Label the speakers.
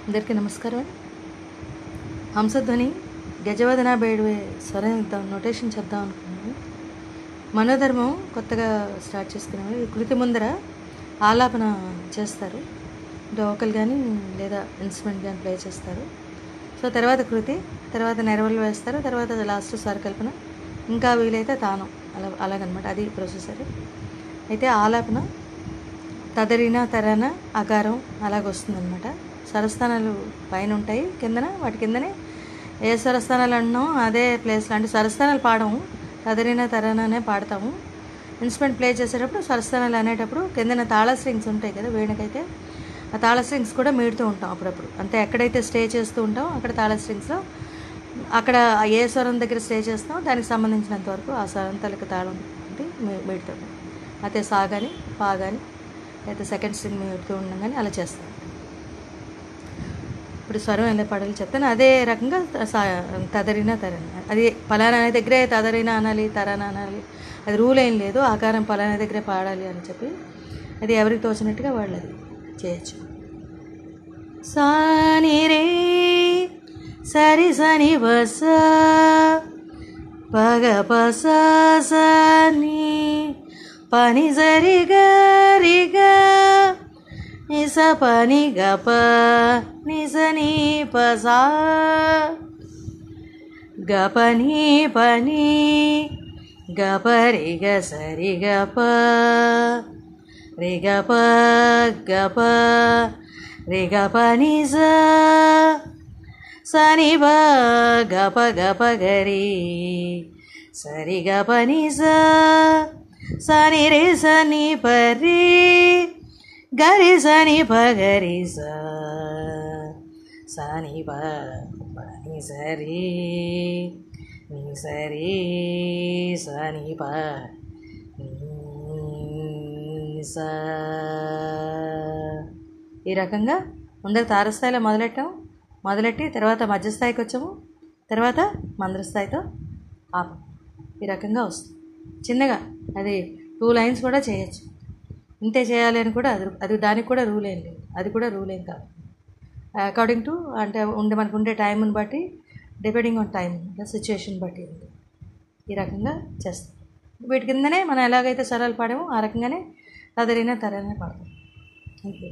Speaker 1: అందరికీ నమస్కారం. హంసధ్వని గజవదన బేడువే స్వరం ఇద్దాం, నోటేషన్ చేద్దాం అనుకున్నాను. మనోధర్మం కొత్తగా స్టార్ట్ చేసుకున్నాము. ఈ కృతి ముందర ఆలాపన చేస్తారు, వోకల్ కానీ లేదా ఇన్స్ట్రుమెంట్ కానీ ప్లే చేస్తారు. సో తర్వాత కృతి, తర్వాత నెరవలు వేస్తారు, తర్వాత లాస్ట్ స్వరకల్పన, ఇంకా వీలైతే తానం, అలాగనమాట. అది ప్రొసెసర్. అయితే ఆలాపన తదరిన తరన అకారం అలాగొస్తుందన్నమాట. స్వరస్థానాలు పైన ఉంటాయి, కిందన వాటి కిందనే ఏ స్వరస్థానాలు అంటున్నాం అదే ప్లేస్లో, అంటే స్వరస్థానాలు పాడము, తదరిన తరననే పాడతాము. ఇన్స్ట్రుమెంట్ ప్లే చేసేటప్పుడు స్వరస్థానాలు అనేటప్పుడు కిందన తాళ స్ట్రింగ్స్ ఉంటాయి కదా వీణకైతే, ఆ తాళ స్ట్రింగ్స్ కూడా మీడుతూ ఉంటాం అప్పుడప్పుడు. అంటే ఎక్కడైతే స్టే చేస్తూ ఉంటాం అక్కడ తాళ స్ట్రింగ్స్లో అక్కడ ఏ స్వరం దగ్గర స్టే చేస్తామో దానికి సంబంధించినంత వరకు ఆ స్వరం తాలూకు తాళం మీడుతాం. అయితే సా కానీ పా కానీ అయితే సెకండ్ స్ట్రింగ్ మీడుతూ ఉండడం కానీ అలా చేస్తాం. ఇప్పుడు స్వరం ఎలా పాడాలి చెప్తాను. అదే రకంగా తదరిన తరన, అది పలానా దగ్గరే తదరిన అనాలి, తరన అనాలి, అది రూల్ ఏం లేదు. ఆకారం పలానా దగ్గరే పాడాలి అని చెప్పి అది ఎవరికి తోచినట్టుగా వాళ్ళు అది చేయొచ్చు. సాని రే సరి సని బస పగ పస సని పని సరి గరిగా నిస పని గప నిస నీ పసా గపని పని గప రిగ సరి గప రిగ ప గప రిగ పని సని ప గప గప గరి సరి గప ని సని రే సని పరి గరి సని ప గరి సని ప ని సరి ని సరి సని ప స. ఈ రకంగా ముందర తారస్థాయిలో మొదలెట్టి తర్వాత మధ్యస్థాయికి వచ్చాము, తర్వాత మంద్రస్థాయితో ఆపం. ఈ రకంగా వస్తుంది చిన్నగా. అది 2 లైన్స్ కూడా చేయొచ్చు. ఇంతే చేయాలి అని కూడా అది దానికి కూడా రూల్ ఏం లేదు, అది కూడా రూల్ ఏం కాదు. అకార్డింగ్ టు అంటే మనకు ఉండే టైంని బట్టి, డిపెండింగ్ ఆన్ టైం, సిచ్యుయేషన్ బట్టి ఉంది. ఈ రకంగా చేస్తాం. వీటి కిందనే మనం ఎలాగైతే స్వరాలు పాడామో ఆ రకంగానే తదరిన తరనే పాడతాం. Thank you.